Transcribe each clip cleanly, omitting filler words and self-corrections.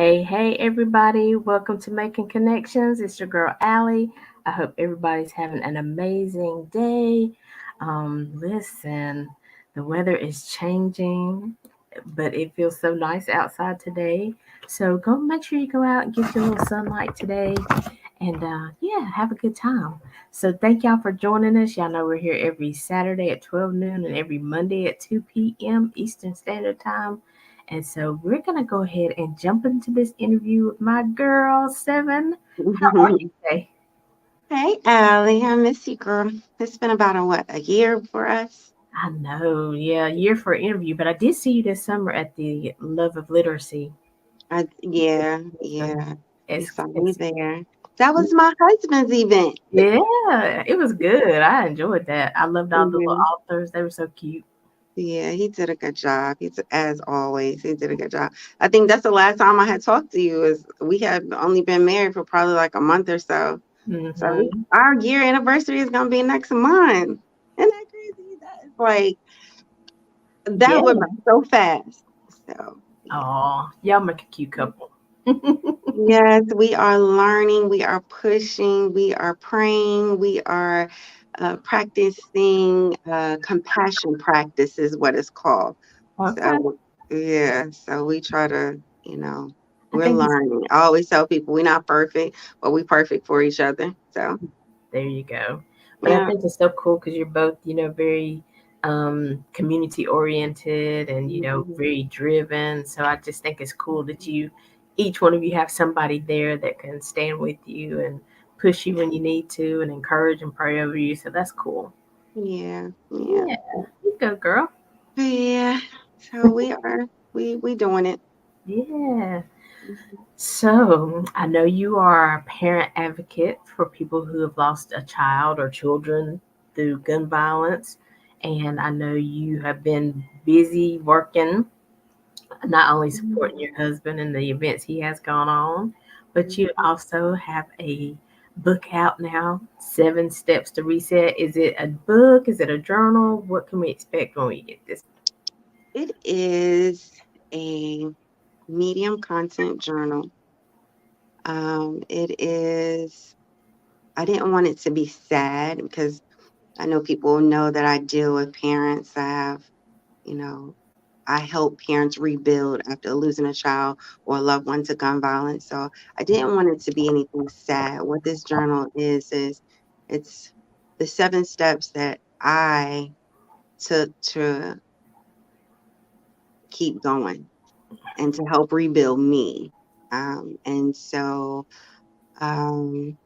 Hey, everybody. Welcome to Making Connections. It's your girl, Aly. I hope everybody's having an amazing day. Listen, the weather is changing, but it feels so nice outside today. So go make sure you go out and get your little sunlight today and yeah, have a good time. So thank y'all for joining us. Y'all know we're here every Saturday at 12 noon and every Monday at 2 p.m. Eastern Standard Time. And so we're going to go ahead and jump into this interview with my girl, Seven. How are you today? Hey, Allie, I miss you, girl. It's been about a year for us. I know, yeah, year for an interview, but I did see you this summer at the Love of Literacy. Yeah. You It's, saw me it's there. That was my husband's event. yeah, it was good. I enjoyed that. I loved all the little Mhm. authors. They were so cute. Yeah, he did a good job. As always, he did a good job. I think that's the last time I had talked to you. Is we had only been married for probably like a month or so. So Hmm. our year anniversary is gonna be next month. Isn't that crazy? That is like that Yeah. went by so fast. So yeah. Oh, y'all make a cute couple. Yes, we are learning, we are pushing, we are praying, we are practicing compassion practice is what it's called. Okay. So, yeah, so we try to, you know, I we're think it's learning. I always tell people we're not perfect, but we perfect for each other. So, there you go. But I yeah, think it's so cool because you're both, very community oriented and, mhm, very driven. So I just think it's cool that each one of you have somebody there that can stand with you and push you when you need to and encourage and pray over you. So that's cool. yeah. Yeah, you go, girl. Yeah. So we doing it. Yeah. So, I know you are a parent advocate for people who have lost a child or children through gun violence. And I know you have been busy working, not only supporting your husband and the events he has gone on, but you Mhm. also have a book out now, Seven Steps to Reset. Is it a book? Is it a journal? What can we expect when we get this? It is a medium content journal. It is, I didn't want it to be sad because I know people know that I deal with parents that have, you know, I help parents rebuild after losing a child or a loved one to gun violence. So I didn't want it to be anything sad. What this journal is it's the 7 steps that I took to keep going and to help rebuild me. And so um,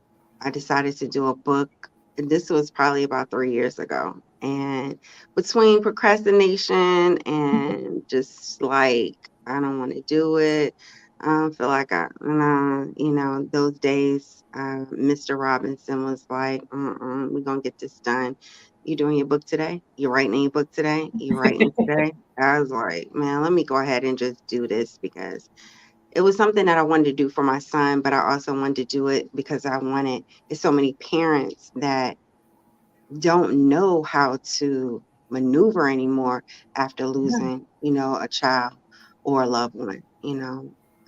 I decided to do a book. And this was probably about 3 years ago. And between procrastination and just like, I don't want to do it. I don't feel like those days, Mr. Robinson was like, we're going to get this done. You doing your book today? You writing in your book today? You writing today? I was like, man, let me go ahead and just do this because it was something that I wanted to do for my son, but I also wanted to do it because I wanted there's so many parents that don't know how to maneuver anymore after losing, a child or a loved one.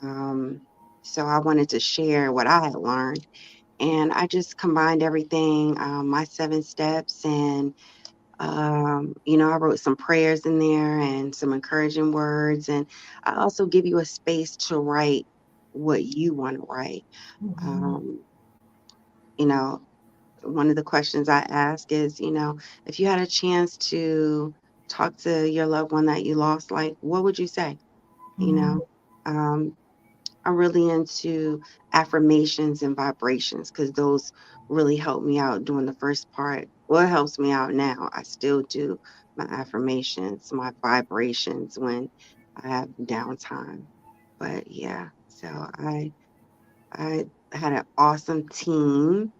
Um, so I wanted to share what I had learned. And I just combined everything, my 7 steps, and I wrote some prayers in there and some encouraging words. And I also give you a space to write what you want to write. Mhm. Um, you know, one of the questions I ask is, if you had a chance to talk to your loved one that you lost, like, what would you say? You Mhm. know, um, I'm really into affirmations and vibrations because those really help me out during the first part. Well, it helps me out now. I still do my affirmations, my vibrations when I have downtime. But yeah, so I had an awesome team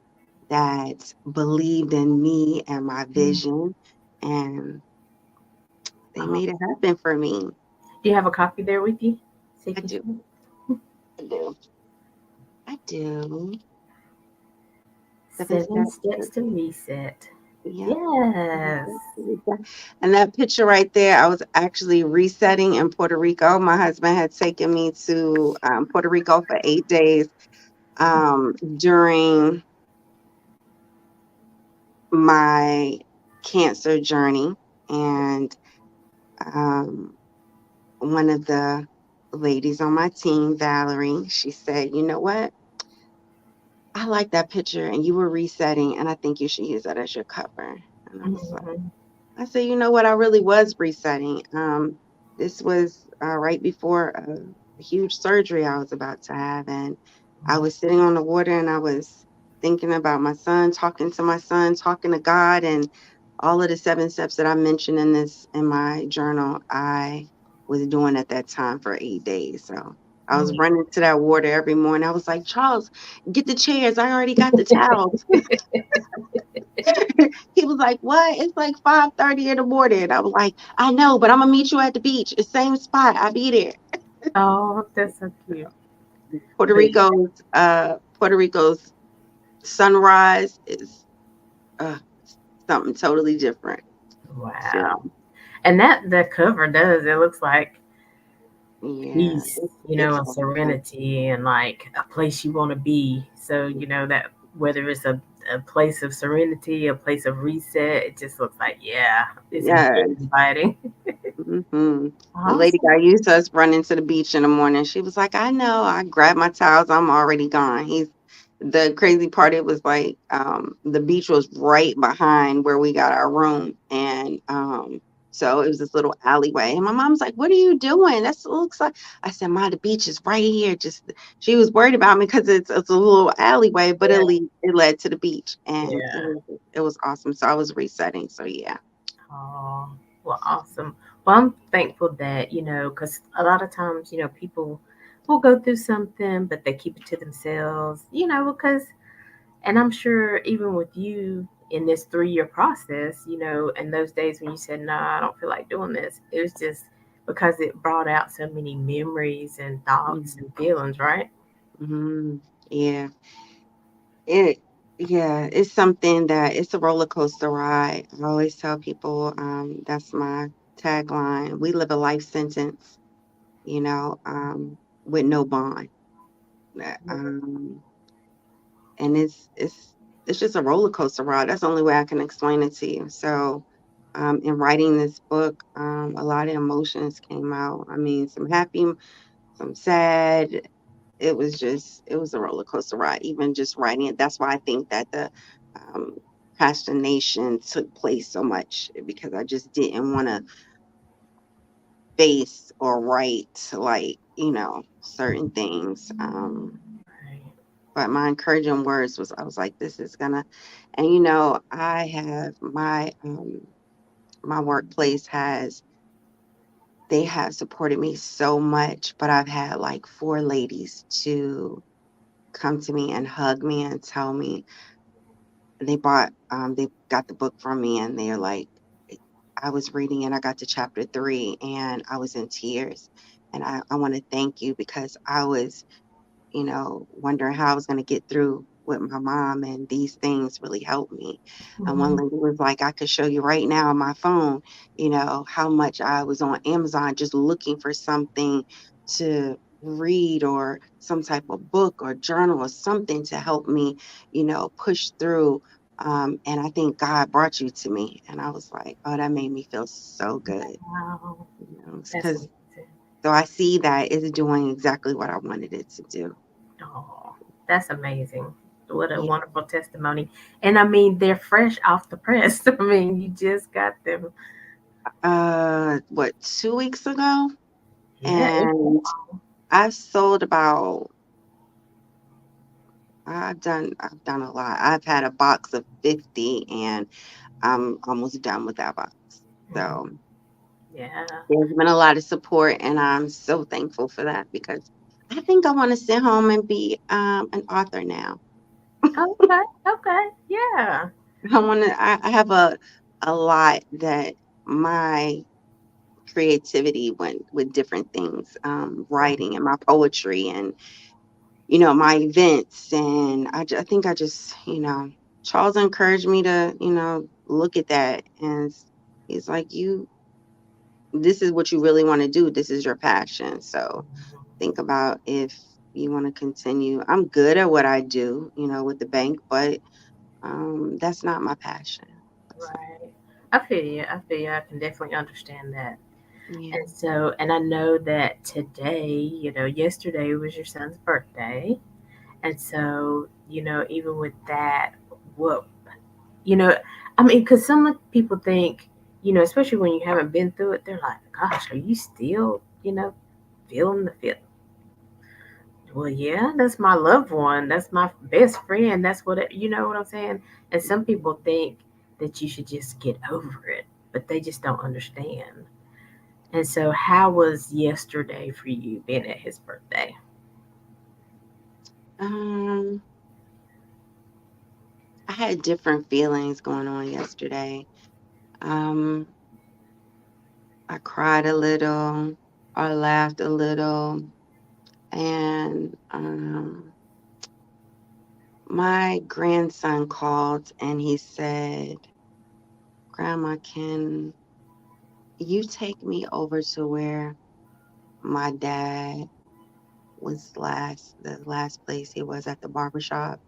that believed in me and my vision, and they Uh, made it happen for me. do you have a copy there with you? So you I can do, show me? I do, I do. Seven Seven steps. Steps to Reset. Yep. Yes. And that picture right there, I was actually resetting in Puerto Rico. My husband had taken me to Puerto Rico for 8 days during my cancer journey. And um, one of the ladies on my team, Valerie, she said, "You know what? I like that picture and you were resetting, and I think you should use that as your cover." And I was like, Mhm. I said, you know what? I really was resetting. This was right before a huge surgery I was about to have. And I was sitting on the water and I was thinking about my son, talking to my son, talking to God, and all of the 7 steps that I mentioned in in my journal, I was doing at that time for 8 days. So I was Mhm. running to that water every morning. I was like, Charles, get the chairs. I already got the towels. He was like, "What? It's like 5:30 in the morning." I was like, "I know, but I'm gonna meet you at the beach, the same spot. I'll be there." Oh, that's so cute. Puerto But Rico's sunrise is uh, something totally different. So wow. And that the cover does. It looks like yeah, peace, it's and awesome. serenity and like a place you want to be. So, that whether it's a place of serenity, a place of reset, it just looks like, yeah, it's Yeah. very inviting. Mhm. The lady Awesome. got used to us running to the beach in the morning. She was like, "I know." I grabbed my towels. I'm already gone. The crazy part. It was like the beach was right behind where we got our room, and so it was this little alleyway. And my mom's like, "What are you doing? That looks like." I said, "Ma, the beach is right here." Just she was worried about me because it's a little alleyway, but Yeah. it led to the beach, and Yeah. it was awesome. So I was resetting. So yeah. Oh, well, awesome. Well, I'm thankful that, because a lot of times, people will go through something, but they keep it to themselves, because, and I'm sure even with you in this 3-year process, and those days when you said, nah, I don't feel like doing this, it was just because it brought out so many memories and thoughts and feelings, right? Mm-hmm. Yeah. It it's something that it's a roller coaster ride. I always tell people, that's my tagline. We live a life sentence, you know, with no bond. Um, and it's just a roller coaster ride. That's the only way I can explain it to you. So, in writing this book, a lot of emotions came out. I mean, some happy, some sad. It was a roller coaster ride, even just writing it. That's why I think that the um, procrastination took place so much because I just didn't want to face or write like, certain things. Right. But my encouraging words was, I was like, this is gonna, and I have my workplace they have supported me so much, but I've had like four ladies to come to me and hug me and tell me they got the book from me, and they're like, I was reading and I got to chapter 3 and I was in tears, and I want to thank you because I was, wondering how I was going to get through with my mom, and these things really helped me. And one Mhm. lady was like, I could show you right now on my phone, how much I was on Amazon just looking for something to read, or some type of book or journal or something to help me, push through. And I think God brought you to me. And I was like, oh, that made me feel so good, Wow. That's because amazing. so I see that it's doing exactly what I wanted it to do. Oh, that's amazing. What a Yeah. wonderful testimony. And I mean, they're fresh off the press. I mean, you just got them. What, 2 weeks ago? Yeah. And I've sold about, I've done a lot. I've had a box of 50 and I'm almost done with that box. Mhm. So Yeah. there's been a lot of support, and I'm so thankful for that because I think I want to sit home and be an author now. Okay. Okay. Yeah. I have a lot that my creativity went with different things, writing and my poetry, and my events. And I think I just, Charles encouraged me to, look at that and he's like, this is what you really want to do. This is your passion. So think about if you want to continue. I'm good at what I do, with the bank, but that's not my passion. That's not. Right. I feel you. I feel you. I can definitely understand that. Yeah. And so, and I know that today, yesterday was your son's birthday. And so, even with that, what, you know, I mean, because some people think, especially when you haven't been through it, they're like, gosh, are you still, feeling the feel? Well, yeah, that's my loved one. That's my best friend. That's you know what I'm saying? And some people think that you should just get over it, but they just don't understand. And so, how was yesterday for you being at his birthday? Um, I had different feelings going on yesterday. Um, I cried a little, I laughed a little, and my grandson called and he said, Grandma, can you take me over to where my dad was the last place he was at the barbershop?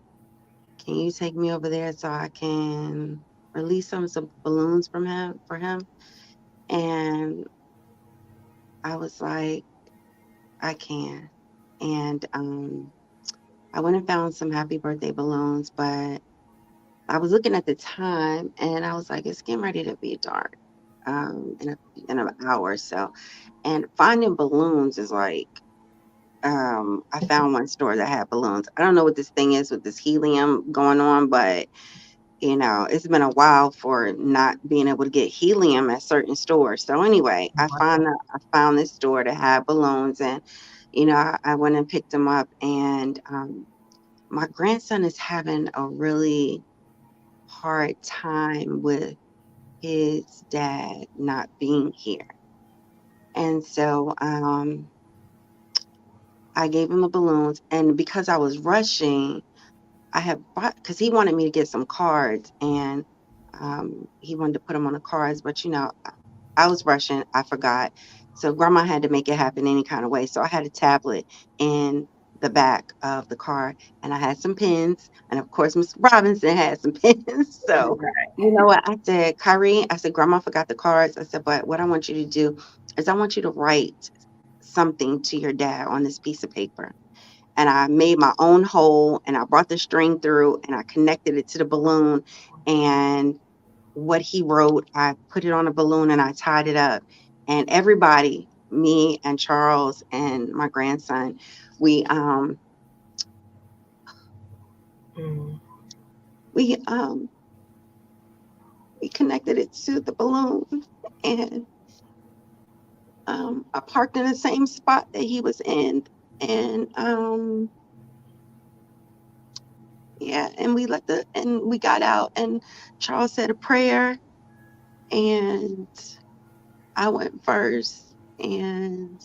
Can you take me over there so I can release some balloons for him? And I was like, I can. And I went and found some happy birthday balloons, but I was looking at the time and I was like, it's getting ready to be dark in an hour or so. And finding balloons is like, I found one store that had balloons. I don't know what this thing is with this helium going on, but it's been a while for not being able to get helium at certain stores. So anyway, Wow. I found this store that had balloons, and I went and picked them up. And my grandson is having a really hard time with his dad not being here, and so I gave him the balloons, and because I was rushing, I had bought because he wanted me to get some cards and he wanted to put them on the cards, but I was rushing, I forgot. So grandma had to make it happen any kind of way. So I had a tablet in the back of the car and I had some pens. And of course, Miss Robinson had some pens. So you know what? I said, Kyrie, I said, Grandma forgot the cards. I said, but what I want you to do is I want you to write something to your dad on this piece of paper and I made my own hole and I brought the string through and I connected it to the balloon and what he wrote, I put it on a balloon and I tied it up. And everybody, me and Charles and my grandson, we Mm, we um we connected it to the balloon and I parked in the same spot that he was in and yeah, and we got out and Charles said a prayer and I went first, and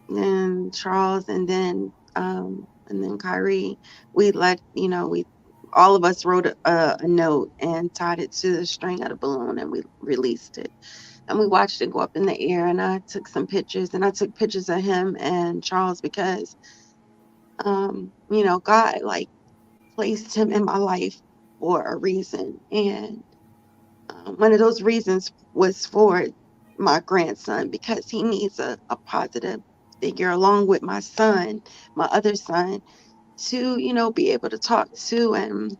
then Charles, and then Kyrie. We all of us wrote a note and tied it to the string of the balloon, and we released it. And we watched it go up in the air, and I took some pictures, and I took pictures of him and Charles because, God like placed him in my life for a reason, and one of those reasons was for my grandson because he needs a positive figure along with my son, my other son, to be able to talk to and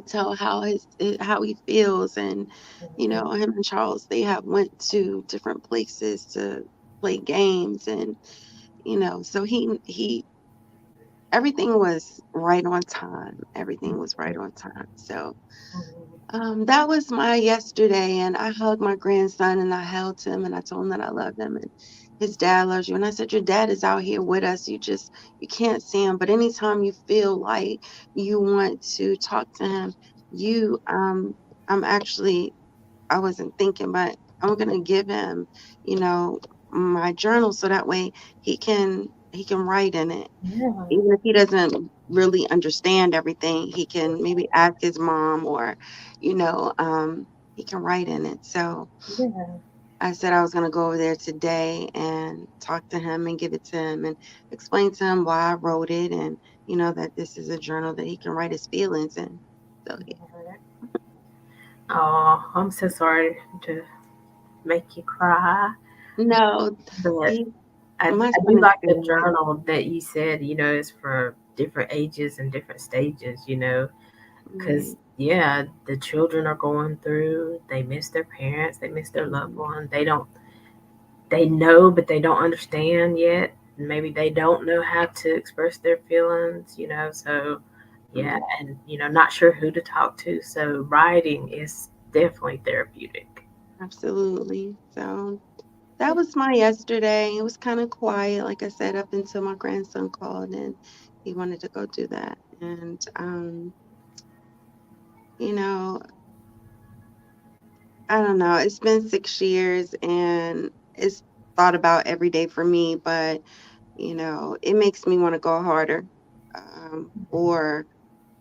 tell how he feels and him and Charles they have went to different places to play games and so he everything was right on time, everything was right on time. So that was my yesterday, and I hugged my grandson and I held him and I told him that I love him and his dad loves you. And I said, your dad is out here with us. You can't see him, but anytime you feel like you want to talk to him, you I'm actually I wasn't thinking, but I'm gonna give him, you know, my journal so that way he can he can write in it. Yeah. Even if he doesn't really understand everything, he can maybe ask his mom or, you know, he can write in it. So Yeah. I said I was going to go over there today and talk to him and give it to him and explain to him why I wrote it and, that this is a journal that he can write his feelings in. So, yeah. Oh, I'm so sorry to make you cry, No, but he, my I son do is like the good. journal that you said, it's for different ages and different stages, because, Right. yeah, the children are going through, they miss their parents, they miss their loved Mhm. one. They know, but they don't understand yet. Maybe they don't know how to express their feelings. So, yeah, Mhm. and, not sure who to talk to. So, writing is definitely therapeutic. Absolutely. So that was my yesterday. It was kind of quiet, like I said, up until my grandson called and he wanted to go do that. And, you know, I don't know. It's been 6 years and it's thought about every day for me, but, it makes me want to go harder for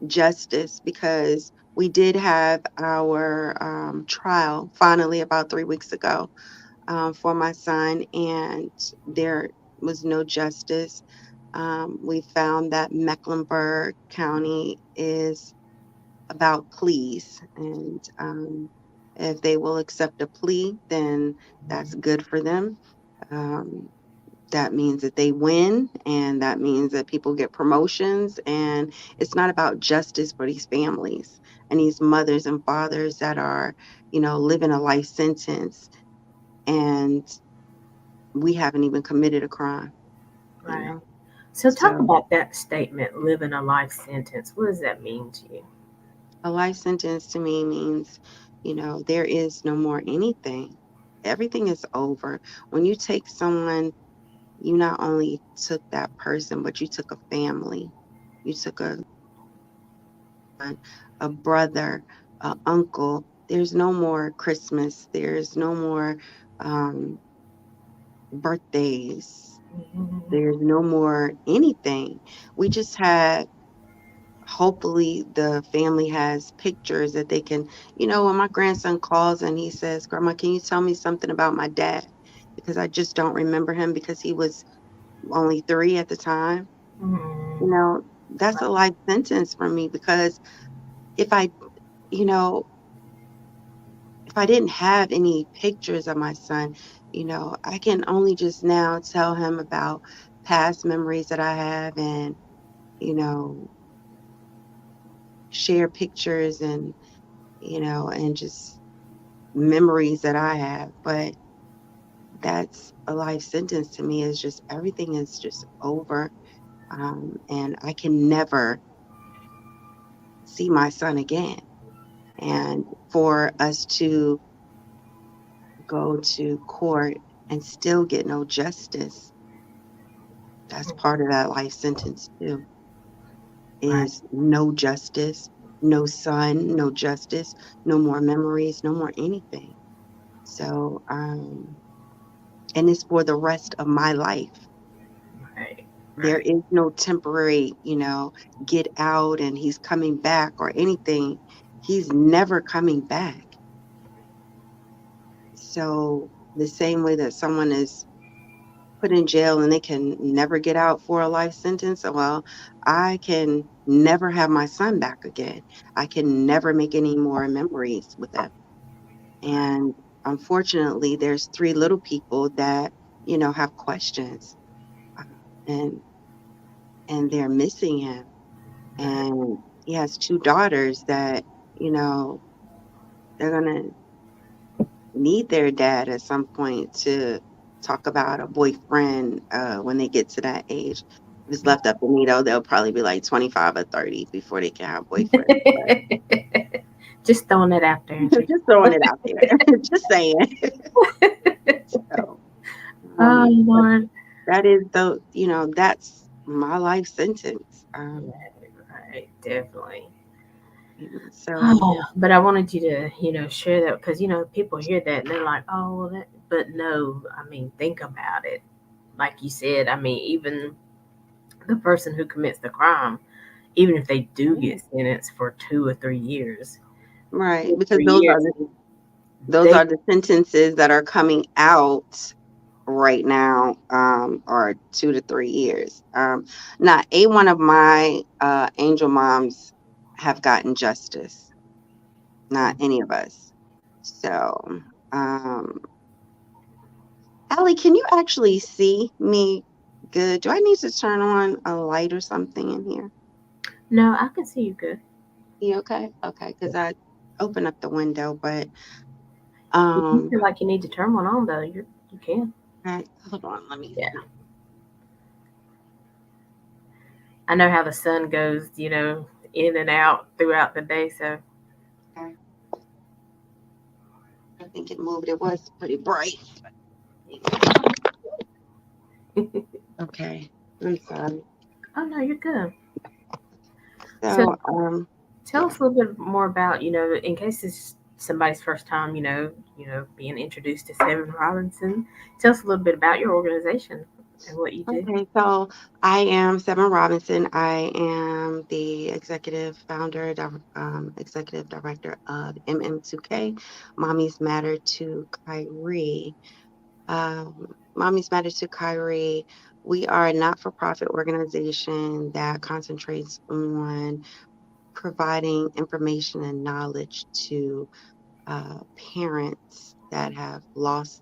justice because we did have our trial finally about 3 weeks ago for my son, and there was no justice. We found that Mecklenburg County is about pleas, and if they will accept a plea, then that's good for them. Um, that means that they win, and that means that people get promotions, and it's not about justice for these families and these mothers and fathers that are, living a life sentence, and we haven't even committed a crime, you Right. know. So, talk So about that statement, living a life sentence. What does that mean to you? a life sentence to me means, there is no more anything. Everything is over. When you take someone, you not only took that person, but you took a family. You took a brother, a uncle. There's no more Christmas. There's no more um, birthdays. Mhm. There's no more anything. We just have, hopefully the family has pictures that they can, when my grandson calls and he says, Grandma, can you tell me something about my dad? Because I just don't remember him because he was only 3 at the time. You Mhm. know, that's a life sentence for me because if I, you know, if I didn't have any pictures of my son, I can only just now tell him about past memories that I have and, you know, share pictures and just memories that I have. But that's a life sentence to me is just everything is just over. And I can never see my son again. And for us to go to court and still get no justice, that's part of that life sentence too, Right. is no justice, no son, no justice, no more memories, no more anything. So, and it's for the rest of my life. Right. There Right. is no temporary, get out and he's coming back or anything. He's never coming back. So, the same way that someone is put in jail and they can never get out for a life sentence, well, I can never have my son back again. I can never make any more memories with them. And unfortunately, there's 3 little people that, have questions. uh, And they're missing him. Right. And he has 2 daughters that, you know, they're gonna need their dad at some point to talk about a boyfriend when they get to that age. If it's left up to me, though, they'll probably be like 25 or 30 before they can have boyfriends. But Just throwing it out there. just throwing it out there, just saying. So, Oh, but Lord. that is that's my life sentence. Right. Definitely. So But I wanted you to, share that because, people hear that and they're like, oh, well, that, but no, I mean, think about it. like you said, I mean, even the person who commits the crime, even if they do Yeah. get sentenced for 2 or 3 years, two Right, or because three years, those they are the sentences that are coming out right now, are 2 to 3 years. Not a one of my angel moms have gotten justice. Not any of us. So, um, Allie, can you actually see me good? Do I need to turn on a light or something in here? no, I can see you good. You okay? Okay, because I opened up the window, but If you um, feel like you need to turn one on, though, you can. hold on, let me Yeah, see. I know how the sun goes, in and out throughout the day. So Okay, I think it moved. It was pretty bright. Okay, I'm sorry. oh no, you're good. So So, tell us a little bit more about, in case it's somebody's first time, being introduced to Seven Robinson. Tell us a little bit about your organization and what you do. okay, so I am Seven Robinson. I am the executive director of MM2K, Mommy's Matter to Kyrie. Mommy's Matter to Kyrie. We are a not-for-profit organization that concentrates on providing information and knowledge to parents that have lost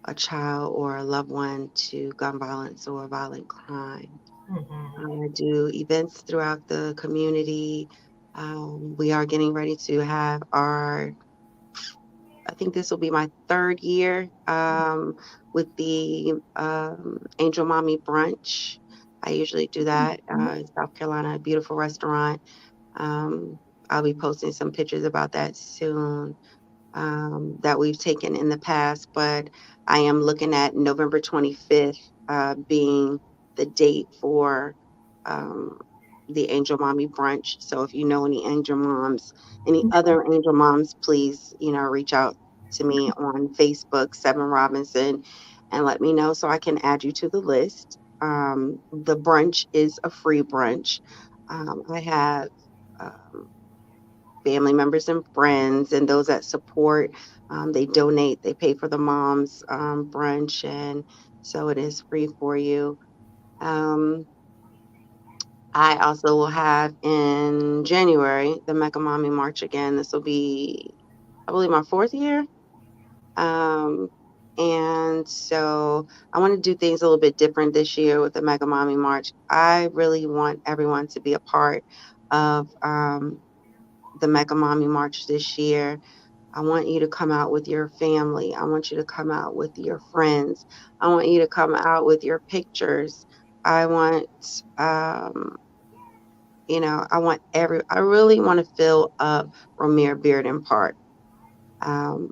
a child or a loved one to gun violence or violent crime. Mm-hmm. I do events throughout the community. We are getting ready to have I think this will be my third year with the Angel Mommy Brunch. I usually do that in South Carolina, a beautiful restaurant. Um, I'll be posting some pictures about that soon, that we've taken in the past, but I am looking at November 25th being the date for um, the Angel Mommy Brunch. So if you know any angel moms, any other angel moms, please, reach out to me on Facebook, Seven Robinson, and let me know so I can add you to the list. The brunch is a free brunch. I have um, family members and friends and those that support. They donate, they pay for the mom's brunch, and so it is free for you. Um, I also will have in January the Mega Mommy March again. This will be, I believe, my fourth year. Um, and so I want to do things a little bit different this year with the Mega Mommy March. I really want everyone to be a part of the Mega Mommy March this year. I want you to come out with your family. I want you to come out with your friends. I want you to come out with your pictures. I want, um, I really want to fill up Romare Bearden Park. Um,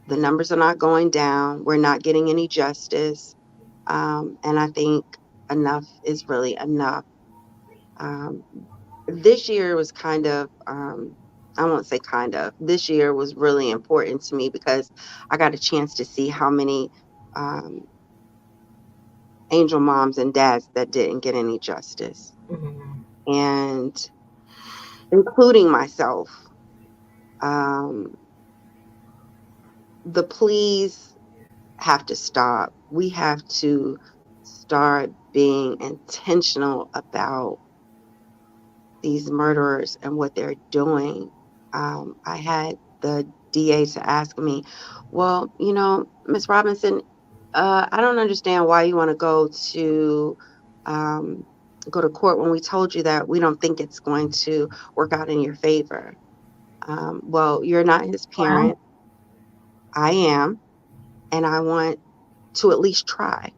the numbers are not going down. We're not getting any justice. And I think enough is really enough. Um, this year was kind of, I won't say kind of, this year was really important to me because I got a chance to see how many um, angel moms and dads that didn't get any justice, Mm-hmm. and including myself. Um, the pleas have to stop. We have to start being intentional about these murderers and what they're doing. I had the DA to ask me, well, Miss Robinson, I don't understand why you want to um, go to court when we told you that we don't think it's going to work out in your favor. Well, you're not his Wow. parent. I am, and I want to at least try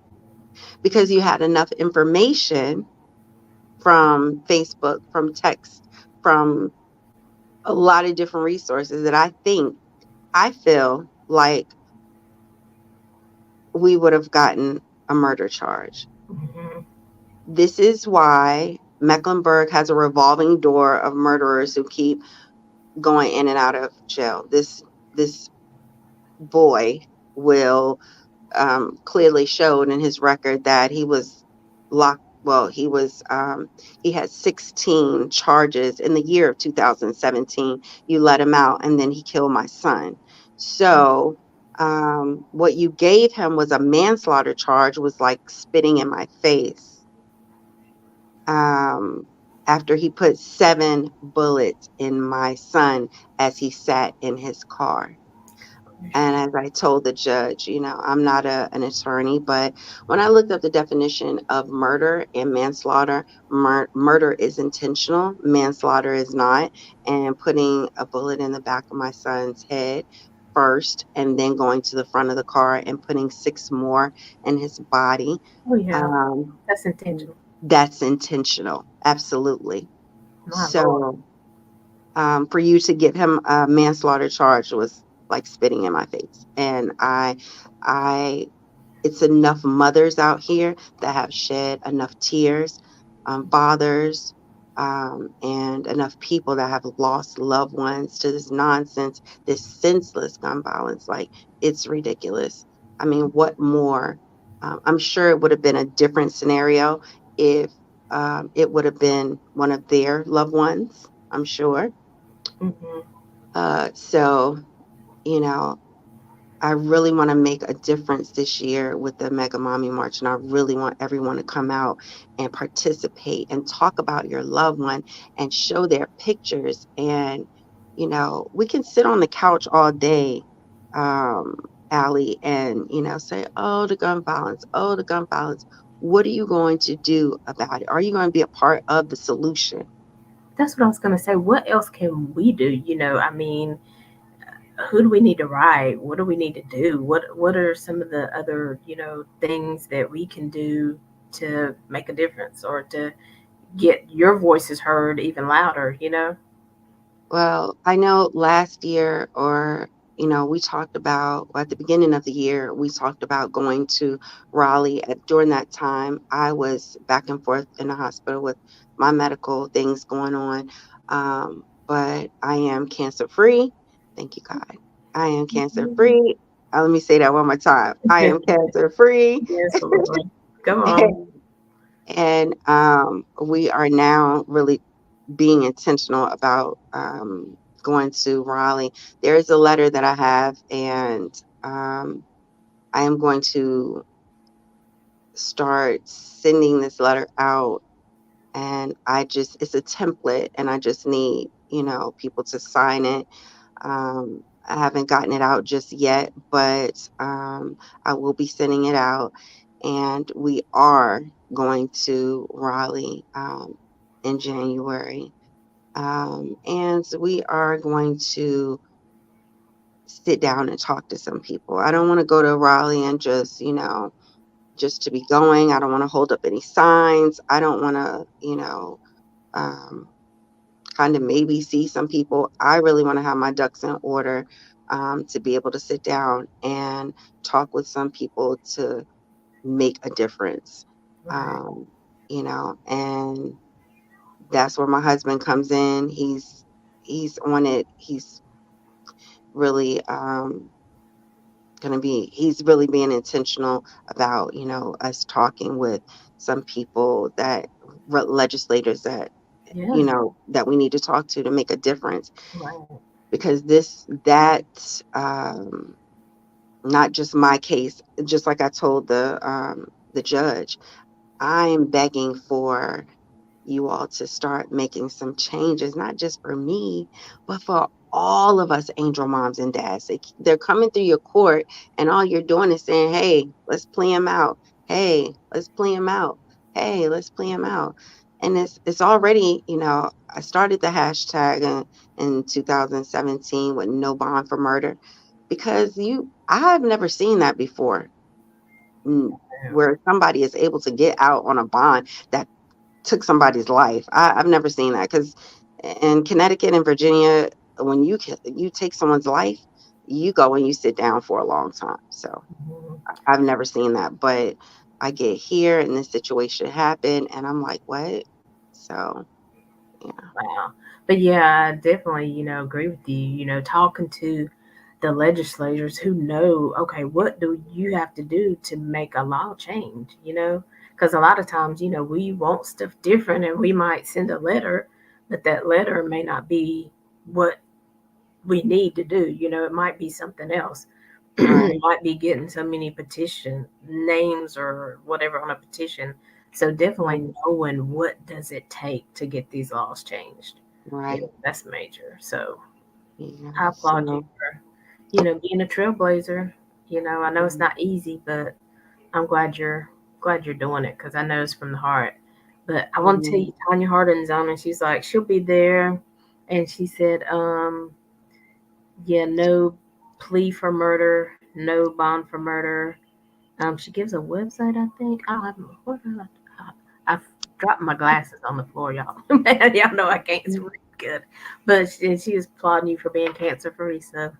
because you had enough information from Facebook, from text, from a lot of different resources that I feel like we would have gotten a murder charge. Mm-hmm. This is why Mecklenburg has a revolving door of murderers who keep going in and out of jail. This boy will clearly showed in his record that he was locked. Well, he had 16 charges in the year of 2017. You let him out, and then he killed my son. So, what you gave him was a manslaughter charge, was like spitting in my face. Um, After he put 7 bullets in my son as he sat in his car. And as I told the judge, I'm not an attorney, but when I looked up the definition of murder and manslaughter, murder is intentional, manslaughter is not. And putting a bullet in the back of my son's head first, and then going to the front of the car and putting 6 more in his body, Oh yeah, um, that's intentional. that's intentional. Absolutely. My lord. So, for you to give him a manslaughter charge was like spitting in my face. And I, it's enough mothers out here that have shed enough tears, fathers, and enough people that have lost loved ones to this nonsense, this senseless gun violence. Like, it's ridiculous. I mean, what more? I'm sure it would have been a different scenario if it would have been one of their loved ones. I'm sure. Hmm. So, you know, I really want to make a difference this year with the Mega Mommy March, and I really want everyone to come out and participate and talk about your loved one and show their pictures. And, we can sit on the couch all day, um, Allie, and, say, oh, the gun violence, oh, the gun violence. What are you going to do about it? Are you going to be a part of the solution? That's what I was gonna say. What else can we do? I mean, who do we need to write? What do we need to do? What are some of the other, things that we can do to make a difference or to get your voices heard even louder? Well, I know last year, or, we talked about, well, at the beginning of the year, we talked about going to Raleigh. During that time, I was back and forth in the hospital with my medical things going on. But I am cancer free. Thank you, God. I am cancer free. Let me say that one more time. I am cancer free. Yes, Lord. Come on. And we are now really being intentional about going to Raleigh. There is a letter that I have, and I am going to start sending this letter out. And it's a template, and I just need, people to sign it. I haven't gotten it out just yet, but I will be sending it out. And we are going to Raleigh in January. And so we are going to sit down and talk to some people. I don't want to go to Raleigh and just, just to be going. I don't want to hold up any signs. I don't want to, um, kind of maybe see some people. I really want to have my ducks in order, to be able to sit down and talk with some people to make a difference. Right. Um, and that's where my husband comes in. He's on it. He's really he's really being intentional about, us talking with some people that legislators that Yeah. that we need to talk to make a difference, Right. because not just my case, just like I told the judge, I'm begging for you all to start making some changes, not just for me, but for all of us angel moms and dads. They're coming through your court, and all you're doing is saying, hey, let's play them out. Hey, let's play them out. Hey, let's play them out. And it's already, I started the hashtag in 2017 with no bond for murder, because I've never seen that before, mm, where somebody is able to get out on a bond that took somebody's life. I've never seen that, because in Connecticut and Virginia, when you take someone's life, you go and you sit down for a long time. So Mhm. I've never seen that, but I get here and this situation happened, and I'm like, what? So yeah, Wow. But yeah, I definitely, agree with you. Talking to the legislators who know, okay, what do you have to do to make a law change, you know? Because a lot of times, you know, we want stuff different and we might send a letter, but that letter may not be what we need to do. You know, it might be something else. It Right. might be getting so many petition names or whatever on a petition. So definitely Right. knowing what does it take to get these laws changed. Yeah, Right. that's major. So Yeah. I applaud you So, for, you know, being a trailblazer. You know, I know it's mm, not easy, but I'm glad you're doing it because I know it's from the heart. But I want to tell mm, you, Tanya Hardin's on, and she's like, she'll be there, and she said, yeah, no plea for murder, no bond for murder. She gives a website, I think. I don't have what did I've dropped my glasses on the floor, y'all. Man, y'all know I can't mm. read good, but she was applauding you for being cancer free. So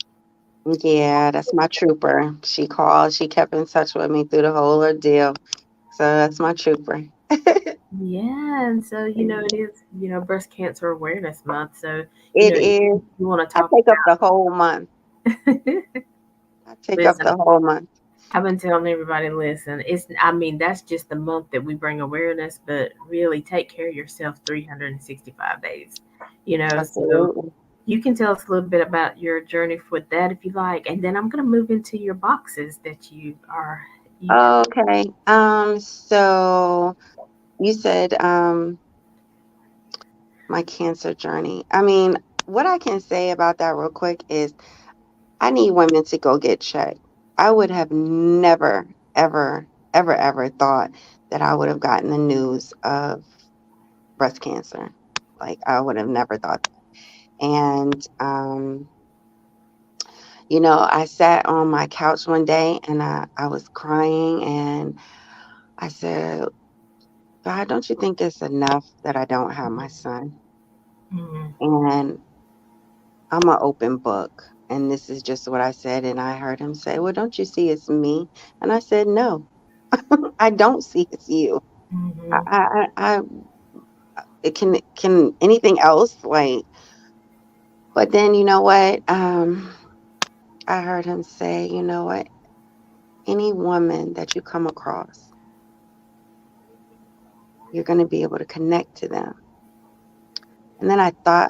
Yeah, that's my trooper. She called. She kept in touch with me through the whole ordeal. So that's my trooper. yeah, and so you know it is breast cancer awareness month. So you know It if is. you want to I talk take up the whole month. about. I take up Listen, the whole month. I've been telling everybody, listen, it's I mean that's just the month that we bring awareness, but really take care of yourself 365 days. You know, so Absolutely. you can tell us a little bit about your journey with that if you like, and then I'm gonna move into your boxes that you have. Okay. So you said my cancer journey. I mean, what I can say about that real quick is I need women to go get checked. I would have never, ever, ever thought that I would have gotten the news of breast cancer. Like I would have never thought that. And I sat on my couch one day and I was crying and I said, God, don't you think it's enough that I don't have my son? Mm-hmm. And I'm an open book. And this is just what I said. And I heard him say, well, don't you see it's me? And I said, no, I don't see it's you. Mm-hmm. It can anything else like, but then you know what? I heard him say, you know what? Any woman that you come across, you're going to be able to connect to them. And then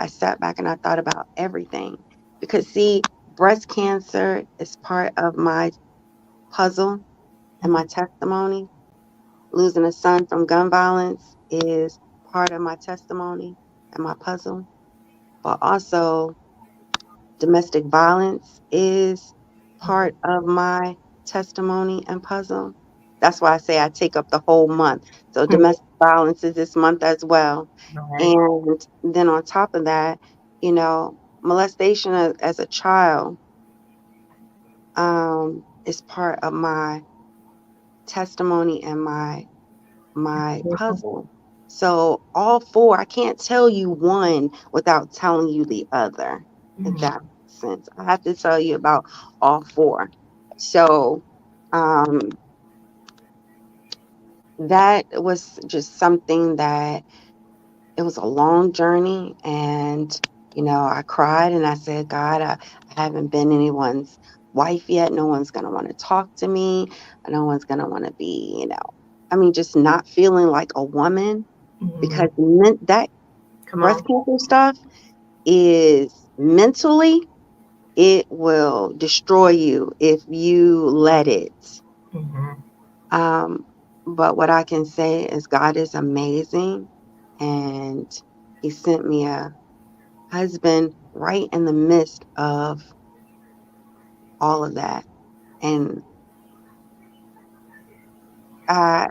I sat back and I thought about everything because see, breast cancer is part of my puzzle and my testimony. Losing a son from gun violence is part of my testimony and my puzzle. But also, domestic violence is part of my testimony and puzzle. That's why I say I take up the whole month. So, Mm-hmm. domestic violence is this month as well. Right. And then on top of that, molestation as a child is part of my testimony and my puzzle. So all four, I can't tell you one without telling you the other, if Mm-hmm. that makes sense. I have to tell you about all four. So um, that was just something that it was a long journey. And, I cried and I said, God, I haven't been anyone's wife yet. No one's going to want to talk to me. No one's going to want to be, I mean, just not feeling like a woman Mm-hmm. because that Come breast on. cancer stuff is mentally, it will destroy you if you let it. Mm-hmm. Um, but what I can say is God is amazing, and He sent me a husband right in the midst of all of that. And I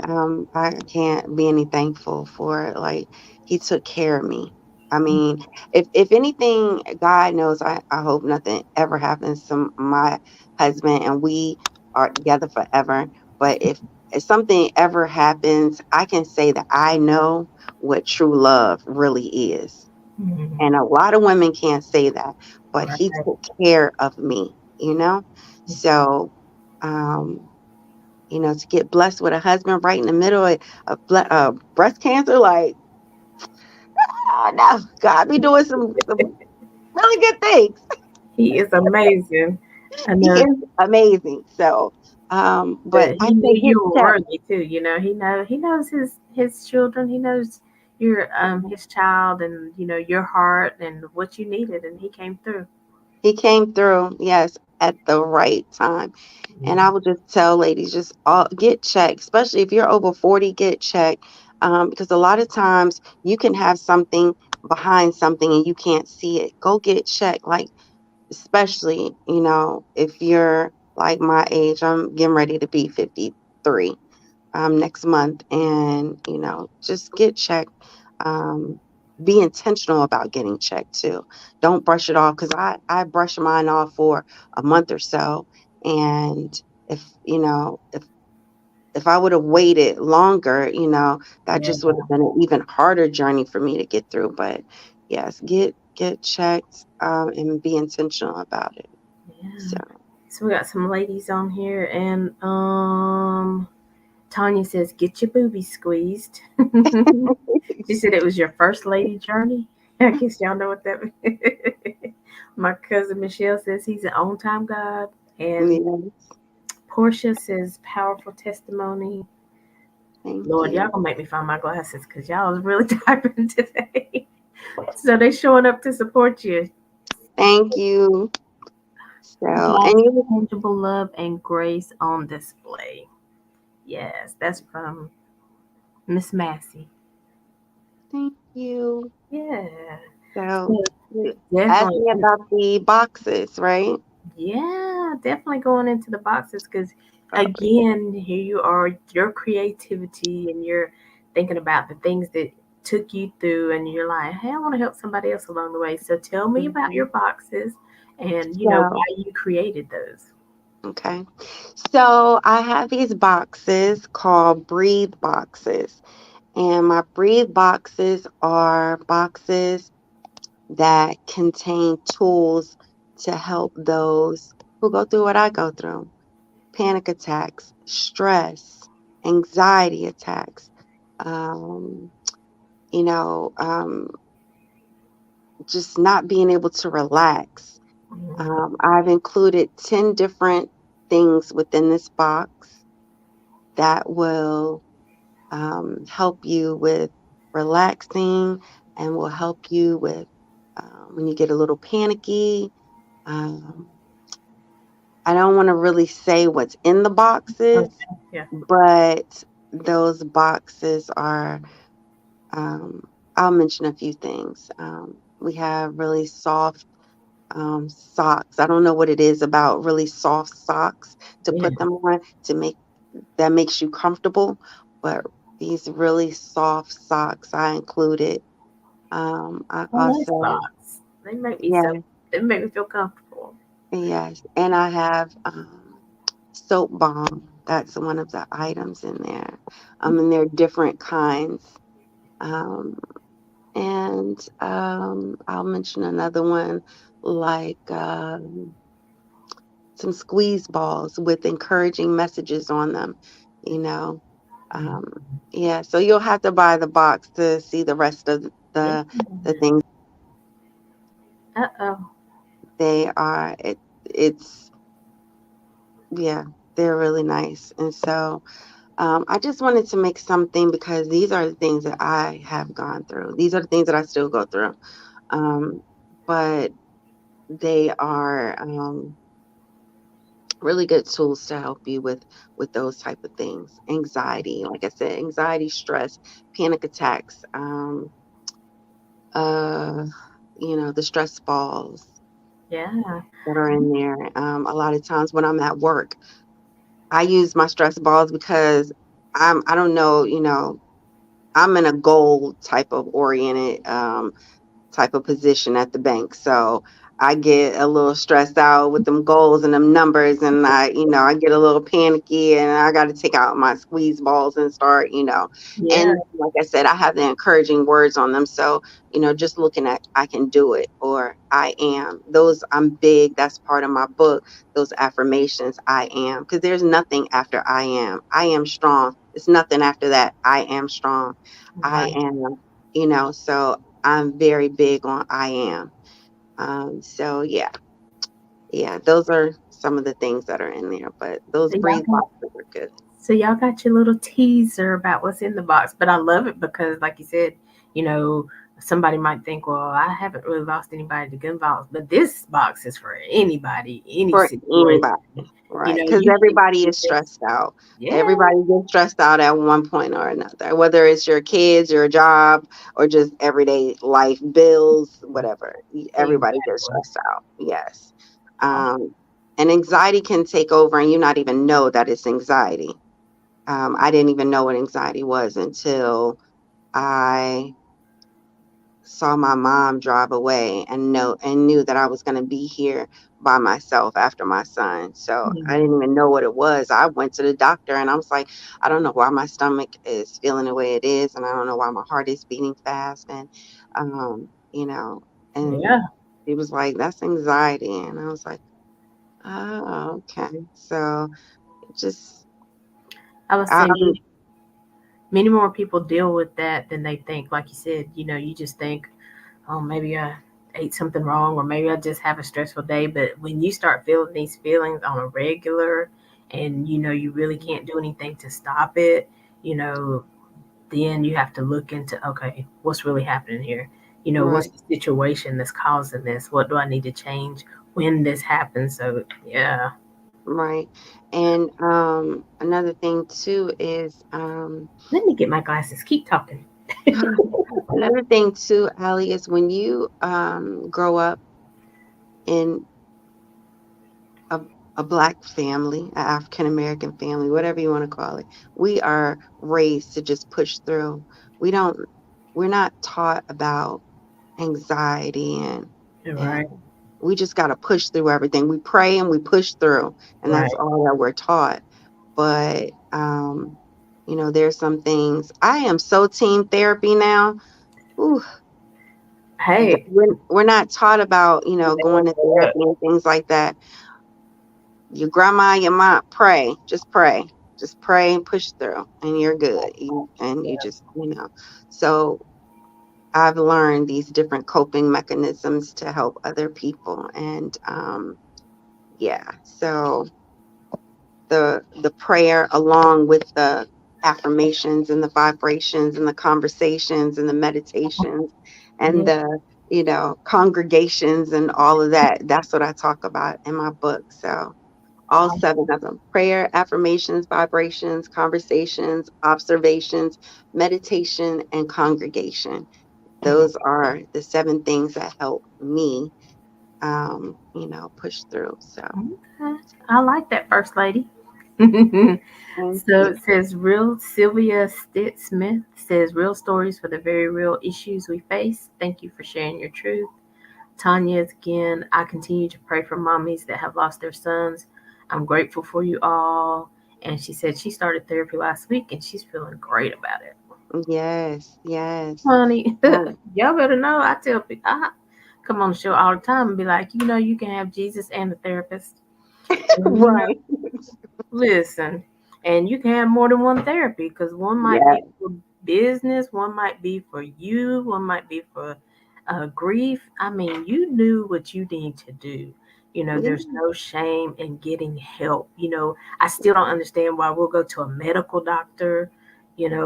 can't be any thankful for it. Like he took care of me. I mean, if anything, God knows I hope nothing ever happens to my husband and we are together forever. But if something ever happens, I can say that I know what true love really is. Mm-hmm. And a lot of women can't say that, but he Right. took care of me. So um to get blessed with a husband right in the middle of breast cancer, like, oh no, God be doing some really good things. He is amazing. I He know, is amazing. So, but but I he knew say get you were checked. worthy too. You know, he knows his children. He knows your his child, and you know your heart and what you needed, and he came through. He came through, yes, at the right time. And I would just tell ladies, just all, get checked, especially if you're over 40, get checked. Because a lot of times you can have something behind something and you can't see it. Go get checked. Like, especially, if you're like my age, I'm getting ready to be 53 next month, and just get checked. um, be intentional about getting checked too. Don't brush it off, because I brush mine off for a month or so, and if I would have waited longer, that Yeah, just would have been an even harder journey for me to get through. But yes, get checked, and be intentional about it. So yeah. So we got some ladies on here, and Tanya says, "Get your boobies squeezed." She said it was your first lady journey. I guess y'all know what that means. My cousin Michelle says he's an on time God. And yes, Portia says powerful testimony. thank Lord, y'all you. gonna make me find my glasses because y'all is really typing today. So they showing up to support you. Thank you. So, God's and you, tangible love and grace on display. Yes, that's from Miss Massey. thank you. Yeah. So, So you asked definitely, me about the boxes, right? yeah, definitely going into the boxes because, Oh, again, here you are, your creativity, and you're thinking about the things that took you through, and you're like, hey, I want to help somebody else along the way. So tell me about mhm. your boxes and, you know, So, why you created those. okay. So, I have these boxes called breathe boxes. And my breathe boxes are boxes that contain tools to help those who go through what I go through: panic attacks, stress, anxiety attacks, um, you know, um, just not being able to relax. Mhm. I've included 10 different things within this box that will help you with relaxing, and will help you with when you get a little panicky. Um, I don't want to really say what's in the boxes, Okay. Yeah. but those boxes are, um, I'll mention a few things. We have really soft socks. I don't know what it is about really soft socks to Yeah. put them on to make that makes you comfortable, but these really soft socks I included. I I like also, socks. They make me so, yeah, they make me feel comfortable. yes, and I have soap balm. That's one of the items in there. And there are different kinds. Um, and I'll mention another one, like some squeeze balls with encouraging messages on them, you know. Um, yeah, so you'll have to buy the box to see the rest of Yeah. the things. Uh-oh. They are it's yeah, they're really nice. And so I just wanted to make something, because these are the things that I have gone through. These are the things that I still go through. Um, but they are really good tools to help you with those type of things. Anxiety, like I said, anxiety, stress, panic attacks, uh, the stress balls Yeah. that are in there. A lot of times when I'm at work, I use my stress balls because I don't know, I'm in a goal type of oriented type of position at the bank. So I get a little stressed out with them goals and them numbers, and I get a little panicky, and I got to take out my squeeze balls and start, Yeah. and like I said, I have the encouraging words on them. So, just looking at I can do it, or I am. Those I'm big. That's part of my book. Those affirmations, I am, because there's nothing after I am. I am strong. There's nothing after that. I am strong. I Right. am, so I'm very big on I am. So yeah, those are some of the things that are in there. But those So y'all breathe got boxes are good. so y'all got your little teaser about what's in the box, but I love it because, like you said, you know, somebody might think, well, I haven't really lost anybody to gun violence, but this box is for anybody, any For situation. anybody, You right? know, Because you can everybody do is this. stressed out. Yeah, Everybody gets stressed out at one point or another, whether it's your kids, your job, or just everyday life, bills, whatever. Everybody gets exactly. stressed out. Yes. Um, and anxiety can take over and you not even know that it's anxiety. I didn't even know what anxiety was until I saw my mom drive away and knew that I was going to be here by myself after my son. So I Mhm. didn't even know what it was. I went to the doctor and I was like, I don't know why my stomach is feeling the way it is, and I don't know why my heart is beating fast, and you know, and Yeah, he was like, that's anxiety, and I was like, oh, okay. So just I would say um, many more people deal with that than they think. Like you said, you just think, oh, maybe I ate something wrong, or maybe I just have a stressful day. But when you start feeling these feelings on a regular, and you really can't do anything to stop it, you know, then you have to look into, okay, what's really happening here? What's right. the situation that's causing this? What do I need to change when this happens? So yeah, Right. And another thing too is let me get my glasses. Keep talking. another thing too, Allie, is when you grow up in a a black family, an African American family, whatever you want to call it, we are raised to just push through. We don't we're not taught about anxiety and Right, we just got to push through everything. We pray and we push through, and that's right. all that we're taught. But there's some things. I am so team therapy now. Ooh, Hey, we're not taught about going to look, therapy and things like that. Your grandma, your mom, just pray and push through, and you're good. And you just So I've learned these different coping mechanisms to help other people, and yeah. So the prayer along with the affirmations and the vibrations and the conversations and the meditations and yeah, the congregations and all of that, that's what I talk about in my book. So all um, seven of them: prayer, affirmations, vibrations, conversations, observations, meditation, and congregation. mm, Those are the seven things that help me push through. So okay. I like that, First Lady. thank So you. it says real Sylvia Stitt Smith says real stories for the very real issues we face. Thank you for sharing your truth. Tanya's again, I continue to pray for mommies that have lost their sons. I'm grateful for you all. And she said she started therapy last week and she's feeling great about it. Yes, yes. Honey, Um, y'all better know. I tell people, I come on the show all the time and be like, you can have Jesus and the therapist. And right. listen, and you can have more than one therapy because one might Yeah, be for business, one might be for you, one might be for grief. I mean, you knew what you need to do. There's yeah, no shame in getting help. I still don't understand why we'll go to a medical doctor,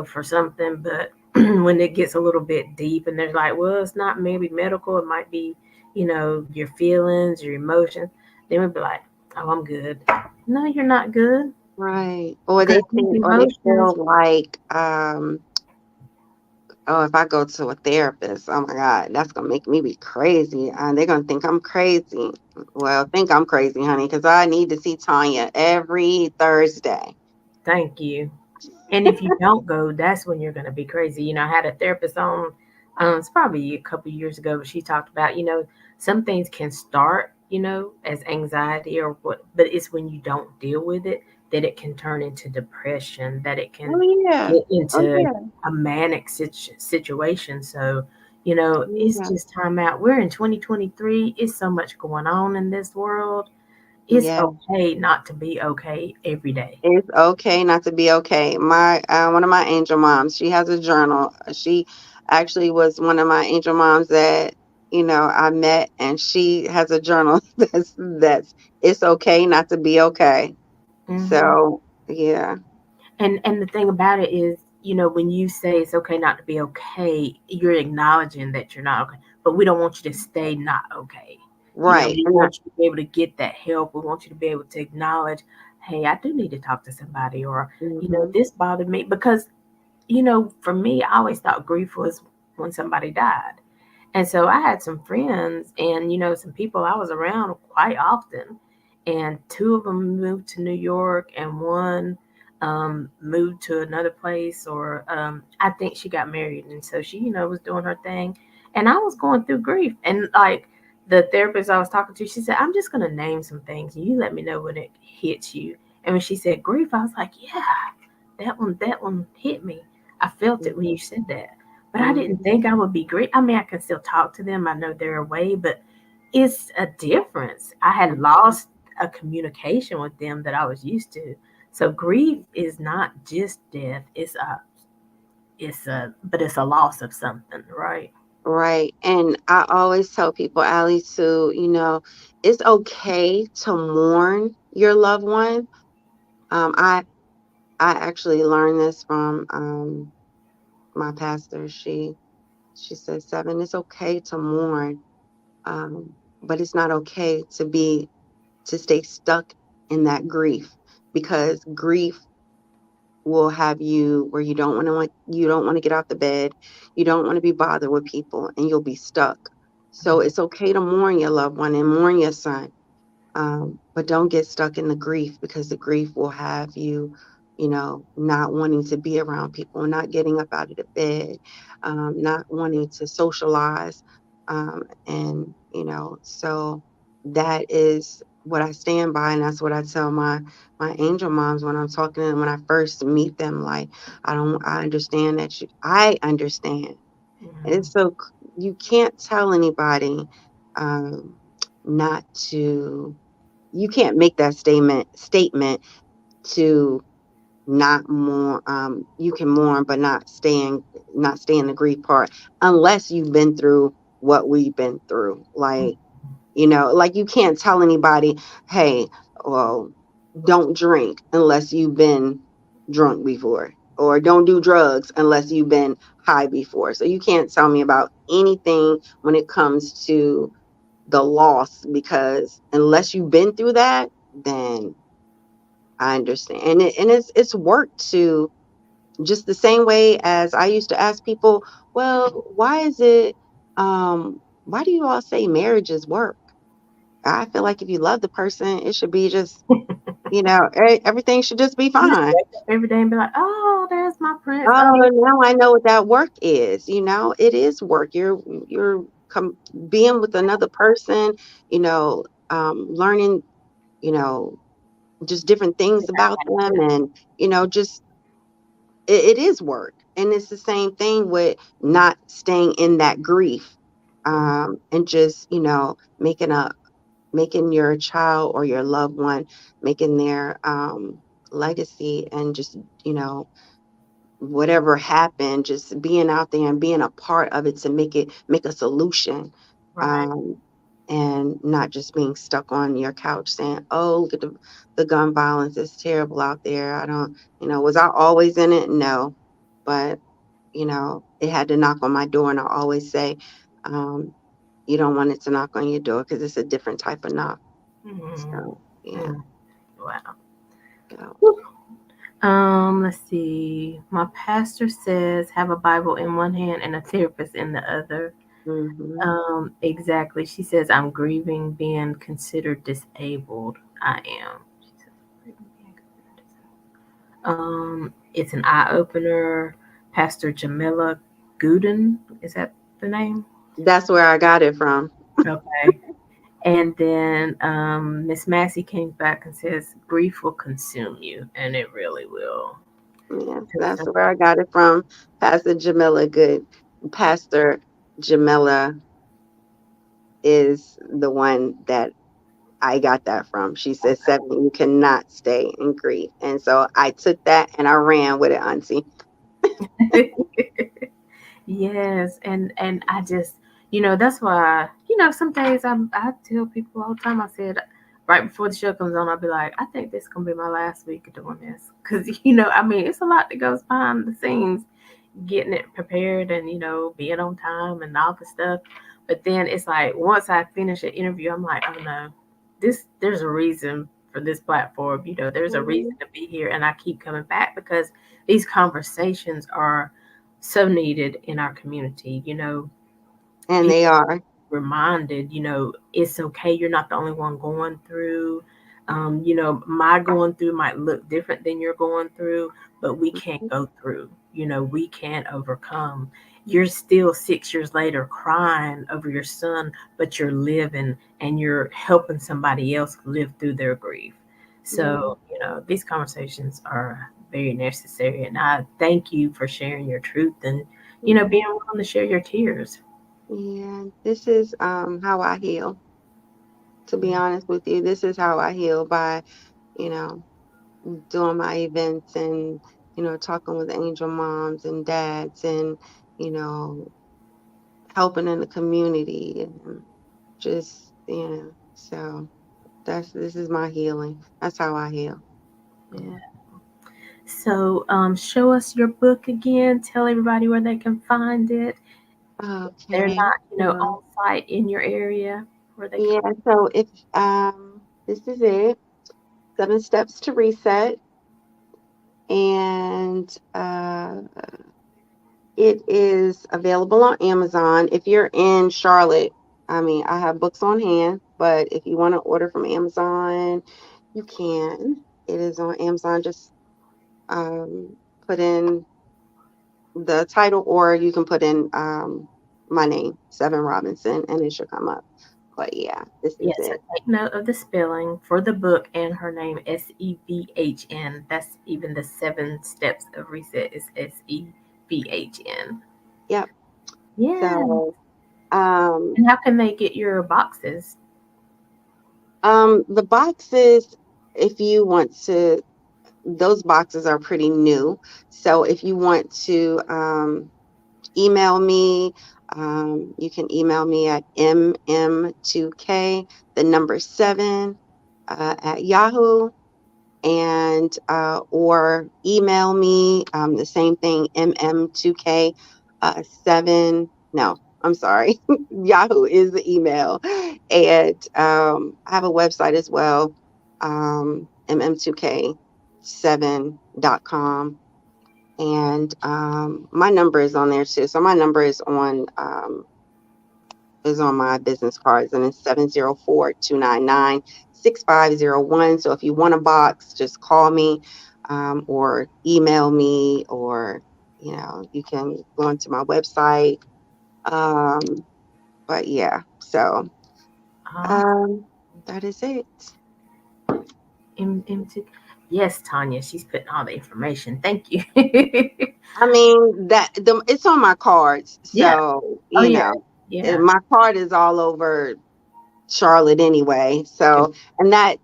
for something, but when it gets a little bit deep and they're like, well, it's not maybe medical, it might be, your feelings, your emotions, then we'd be like, oh, I'm good. No, you're not good right. Or because they these think, or they emotions. feel like, oh, if I go to a therapist, oh my God, that's gonna make me be crazy. They're gonna think I'm crazy. Well, think I'm crazy, honey, because I need to see Tanya every Thursday. Thank you. And if you don't go, that's when you're going to be crazy. I had a therapist on, it's probably a couple years ago, but she talked about, some things can start, as anxiety or what, but it's when you don't deal with it that it can turn into depression, that it can Oh yeah. get Oh into yeah. a manic situation. So, it's Yeah. just time out. We're in 2023. It's so much going on in this world. It's Yeah. okay not to be okay every day. It's okay not to be okay. My one of my angel moms, she has a journal. She actually was one of my angel moms that I met, and she has a journal that's it's okay not to be okay. Hmm. So yeah. And the thing about it is, when you say it's okay not to be okay, you're acknowledging that you're not okay. But we don't want you to stay not okay. Right. We And want you to be able to get that help. We want you to be able to acknowledge, hey, I do need to talk to somebody, or mm-hmm, this bothered me because for me, I always thought grief was when somebody died. And so I had some friends and, some people I was around quite often. And two of them moved to New York, and one moved to another place, or I think she got married. And so she, was doing her thing. And I was going through grief. And like the therapist I was talking to, she said, I'm just going to name some things and you let me know when it hits you. And when she said grief, I was like, yeah, that one hit me. I felt it when you said that. But I didn't mm-hmm, think I would be great. I mean, I can still talk to them. I know they're away, but it's a difference. I had lost a communication with them that I was used to. So grief is not just death. But it's a loss of something, right? right. And I always tell people, Allie, to, it's okay to mourn your loved one. I actually learned this from my pastor. She said, Seven, it's okay to mourn, but it's not okay to stay stuck in that grief, because grief will have you where you don't want to get out the bed, you don't want to be bothered with people, and you'll be stuck. So it's okay to mourn your loved one and mourn your son, but don't get stuck in the grief, because the grief will have you, not wanting to be around people, not getting up out of the bed, not wanting to socialize. And, so that is what I stand by. And that's what I tell my angel moms when I'm talking to them, when I first meet them. Like, I understand that I understand. And Mhm. so you can't tell anybody, um, not to you can't make that statement to not mourn. You can mourn but not stay in the grief part, unless you've been through what we've been through. Like you can't tell anybody, hey, well, don't drink unless you've been drunk before, or don't do drugs unless you've been high before. So you can't tell me about anything when it comes to the loss, because unless you've been through that, then I understand. And it's work to, just the same way as I used to ask people, well, why do you all say marriage is work? I feel like if you love the person, it should be just, everything should just be You just fine. wake up every day and be like, oh, there's my prince. Oh, Oh, now I know what that work is. It is work. You're being with another person, learning, you know, just different things about them, and just it is work. And it's the same thing with not staying in that grief, and just making your child or your loved one, making their legacy, and just you know whatever happened, just being out there and being a part of it to make a solution, right. um, and not just being stuck on your couch saying, "Oh, look at the gun violence is terrible out there." I don't, was I always in it? No, but it had to knock on my door, and I always say, um, you don't want it to knock on your door because it's a different type of knock. Mm-hmm. So yeah, Mm. Wow. yeah. Let's see. My pastor says have a Bible in one hand and a therapist in the other. Hmm. Exactly. She says I'm grieving being considered disabled. I am. She says, "Grieving being considered disabled." It's an eye opener. Pastor Jamila Gooden, is that the name? That's where I got it from. Okay. And then Miss Massey came back and says grief will consume you, and it really will. Yeah, that's Consume. where I got it from. Pastor Jamila Good. Pastor Jamila is the one that I got that from. She said, Seven, you cannot stay in grief. And so I took that and I ran with it, Auntie. Yes, and I just, that's why, some days I tell people all the time. I said right before the show comes on, I'll be like, I think this is gonna be my last week of doing this, because I mean, it's a lot that goes behind the scenes, getting it prepared and being on time and all the stuff. But then it's like once I finish an interview, I'm like, oh no, there's a reason for this platform. There's a reason Mhm. to be here, and I keep coming back because these conversations are so needed in our community. And People they are. reminded, it's okay. You're not the only one going through. My going through might look different than you're going through, but we can't Mhm. go through. We can't overcome. You're still 6 years later crying over your son, but you're living and you're helping somebody else live through their grief. Yeah. So, these conversations are very necessary. And I thank you for sharing your truth and, being Yeah. willing to share your tears. Yeah. This is how I heal, to be honest with you. This is how I heal by, you know, doing my events and, talking with angel moms and dads and, you know, helping in the community and just, so this is my healing. That's how I heal. Yeah. So, show us your book again. Tell everybody where they can find it. They're Okay. not, So, on site in your area, where they can. yeah, so if this is it, 7 steps to reset. And it is available on Amazon. If you're in Charlotte, I mean, I have books on hand, but if you want to order from Amazon, you can. It is on Amazon. Just um, put in the title, or you can put in my name, Seven Robinson, and it should come up. But yeah, this is Yes, so it. take note of the spelling for the book and her name, Sevhn. That's even the 7 steps of reset is Sevhn. Yep. Yeah. So um, And how can they get your boxes? the boxes, if you want to, those boxes are pretty new. So if you want to email me, you can email me at mm2k, the number 7, at Yahoo, and or email me, the same thing, mm2k 7. No, I'm sorry. Yahoo is the email, and I have a website as well, mm2k7.com, and my number is on there too. So my number is on my business cards, and it's 704-299-6501. So if you want a box, just call me, or email me, or you can go onto my website. Um, but yeah, so Awesome. um, that is it. M2. Yes, Tanya, she's putting all the information. Thank you. I mean it's on my cards, Yeah. so Oh, yeah. Yeah. my card is all over Charlotte anyway. Okay. So, and that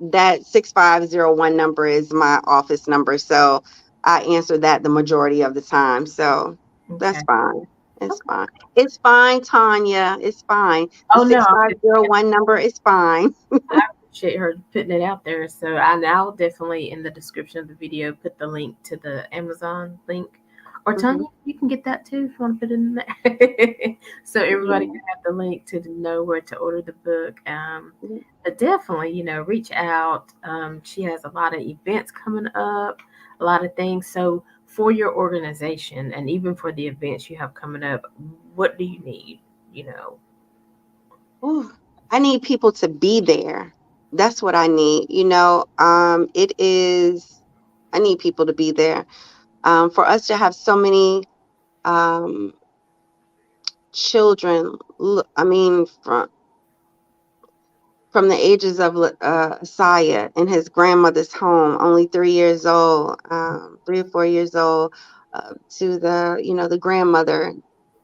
6501 number is my office number. So I answer that the majority of the time. So that's Okay. fine. It's Okay. fine. It's fine, Tanya. It's fine. The Oh no, six I'm five just zero saying, one number is fine. I appreciate her putting it out there. So I'll definitely in the description of the video put the link to the Amazon link. Or Hmm. Tanya, you can get that too if you want to put it in there. So everybody Yeah. can have the link to know where to order the book. Yeah. But definitely, reach out. She has a lot of events coming up, a lot of things. So for your organization and even for the events you have coming up, what do you need? You know, Ooh, I need people to be there. That's what I need. It is, I need people to be there. For us to have so many um, children, I mean, from the ages of Isaiah in his grandmother's home, only 3 years old, 3 or 4 years old, to the grandmother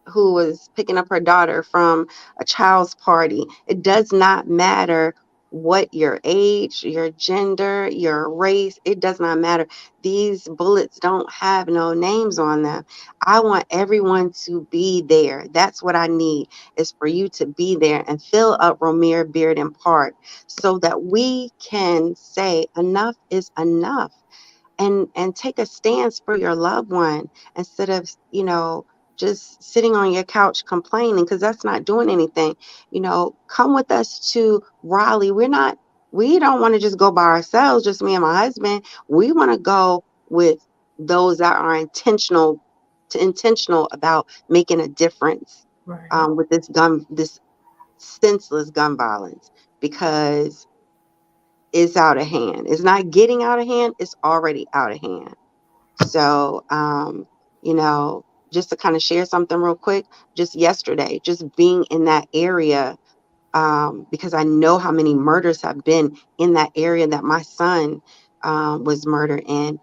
who was picking up her daughter from a child's party. It does not matter what your age, your gender, your race, it does not matter. These bullets don't have no names on them. I want everyone to be there. That's what I need, is for you to be there and fill up Romere Bearden Park so that we can say enough is enough, and take a stance for your loved one instead of, just sitting on your couch complaining, because that's not doing anything. Come with us to Raleigh. We don't want to just go by ourselves, just me and my husband. We want to go with those that are intentional about making a difference, Right. with this senseless gun violence, because it's out of hand. It's not getting out of hand, it's already out of hand. So, you know, just to kind of share something real quick, just yesterday, just being in that area, because I know how many murders have been in that area that my son was murdered in.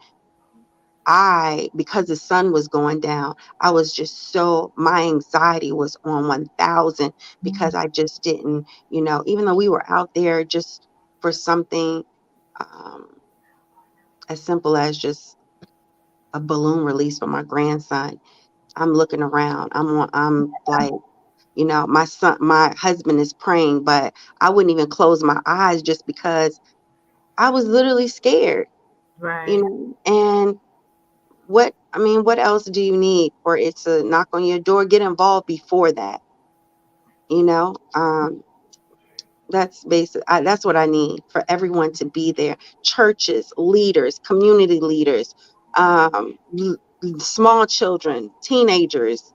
Because the sun was going down, I was just my anxiety was on 1,000, because Mm. I just didn't, even though we were out there just for something um, as simple as just a balloon release for my grandson. I'm looking around. I'm like, my husband is praying, but I wouldn't even close my eyes just because I was literally scared, Right. and what else do you need for it to knock on your door? Get involved before that, you know? That's basic. That's what I need, for everyone to be there. Churches, leaders, community leaders, small children, teenagers.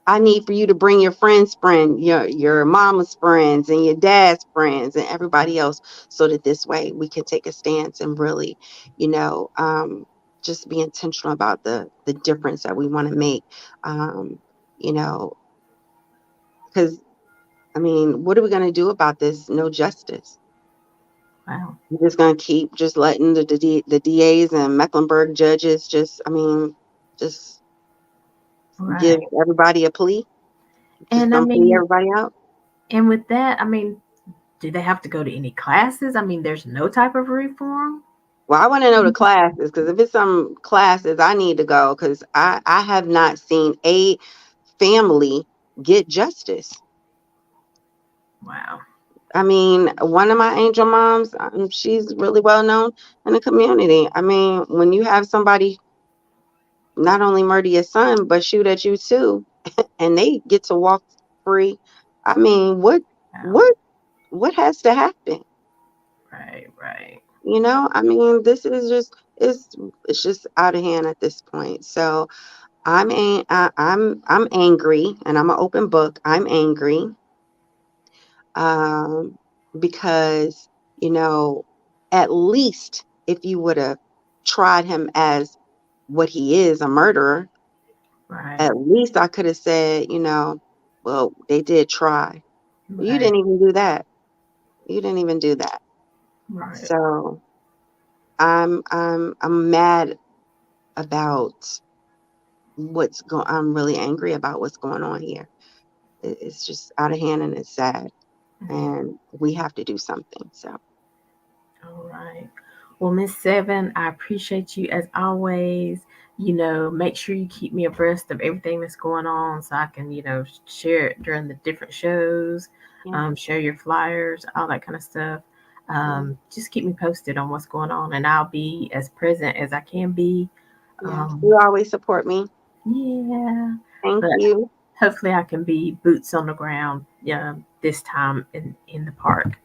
I need for you to bring your friend's friend, your mama's friends, and your dad's friends, and everybody else, so that this way we can take a stance and really, you know, um, just be intentional about the difference that we want to make. Um, you know, because I mean, what are we going to do about this? No justice. Wow. We're just going to keep just letting the DAs and Mecklenburg judges just give Right. everybody a plea. Just And I gonna plea mean, everybody out. and with that, I mean, do they have to go to any classes? I mean, there's no type of reform. Well, I want to know the classes, because if it's some classes, I need to go, because I have not seen a family get justice. Wow. I mean, one of my angel moms, she's really well known in the community. I mean, when you have somebody not only murder your son but shoot at you too, and they get to walk free, I mean, Wow. what what has to happen? Right. Right. I mean, this is just it's just out of hand at this point. So I'm angry, and I'm an open book. I'm angry, um, because you know, at least if you would have tried him as what he is, a murderer, Right. at least I could have said, well, they did try. You Right. didn't even do that. You didn't even do that. Right. So I'm mad about I'm really angry about what's going on here. It's just out of hand, and it's sad, and we have to do something. So All right. Well, Miss Seven, I appreciate you as always. Make sure you keep me abreast of everything that's going on so I can, share it during the different shows, yeah, share your flyers, all that kind of stuff. yeah, Just keep me posted on what's going on, and I'll be as present as I can be. yeah. Um, You always support me. yeah, Thank but you. hopefully I can be boots on the ground, this time in the park.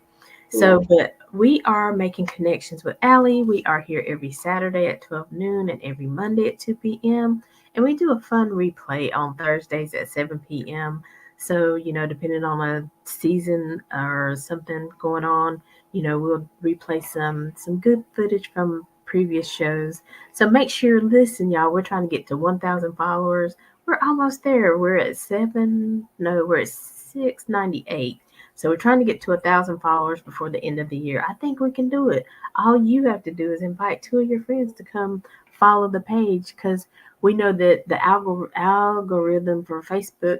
Yeah, But we are making connections with Aly. We are here every Saturday at 12 noon and every Monday at 2 p.m. And we do a fun replay on Thursdays at 7 p.m. So, depending on a season or something going on, we'll replay some good footage from previous shows. So make sure, listen, y'all, we're trying to get to 1,000 followers. We're almost there. We're at we're at 698. So we're trying to get to 1,000 followers before the end of the year. I think we can do it. All you have to do is invite two of your friends to come follow the page, because we know that the algorithm for Facebook,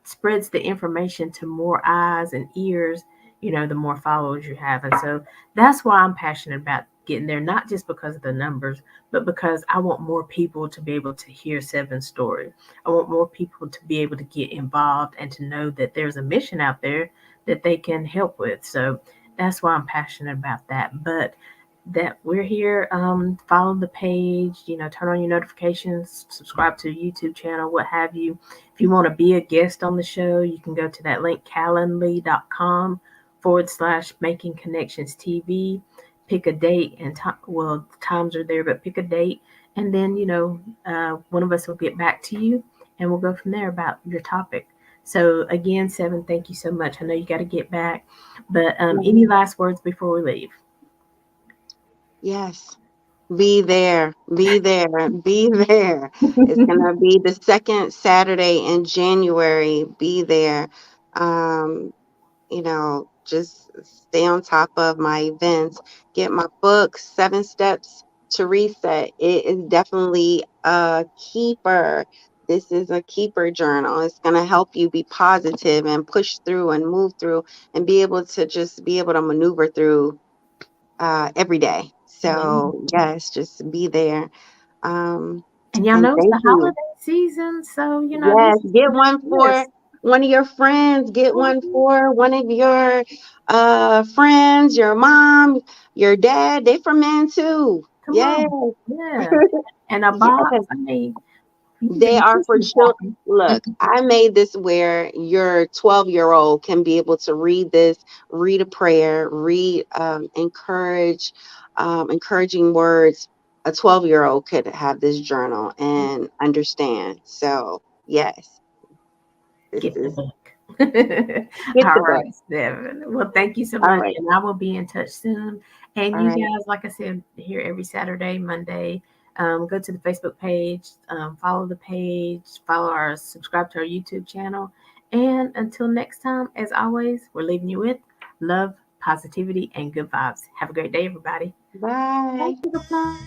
spreads the information to more eyes and ears, the more followers you have. And so that's why I'm passionate about getting there, not just because of the numbers, but because I want more people to be able to hear Seven's story. I want more people to be able to get involved and to know that there's a mission out there that they can help with. So that's why I'm passionate about that. But that we're here, follow the page, turn on your notifications, subscribe to the YouTube channel, what have you. If you want to be a guest on the show, you can go to that link, calendly.com/ making connections TV. Pick a date and time. Well, the times are there, but pick a date. And then, one of us will get back to you and we'll go from there about your topic. So, again, Seven, thank you so much. I know you got to get back, but any Mhm. last words before we leave? Yes. Be there, be there, be there. It's gonna be the second Saturday in January. Be there. Um, just stay on top of my events. Get my book, 7 Steps to Reset. It is definitely a keeper. This is a keeper journal. It's gonna help you be positive and push through and move through and be able to just be able to maneuver through every day. Yeah. So yes, just be there. Um, And y'all and know it's thank the you. holiday season, so this Yes, is get the time one for for this. one of your friends. Get one Mhm. for one of your friends, your mom, your dad. They for men too. Come Yes, on. Yeah. And a box, yes. I mean, you can They do are for Christmas children. shopping. Look, I made this where your 12-year-old can be able to read this, read a prayer, read encouraging words. A 12-year-old could have this journal and understand. So, yes, this Get the is book. get All the book. right, Seven. Well, thank you so All much. right. And I will be in touch soon. And All you right. guys, like I said, here every Saturday, Monday, go to the Facebook page, follow the page, subscribe to our YouTube channel. And until next time, as always, we're leaving you with love, positivity, and good vibes. Have a great day, everybody. Thank Bye. you. Bye.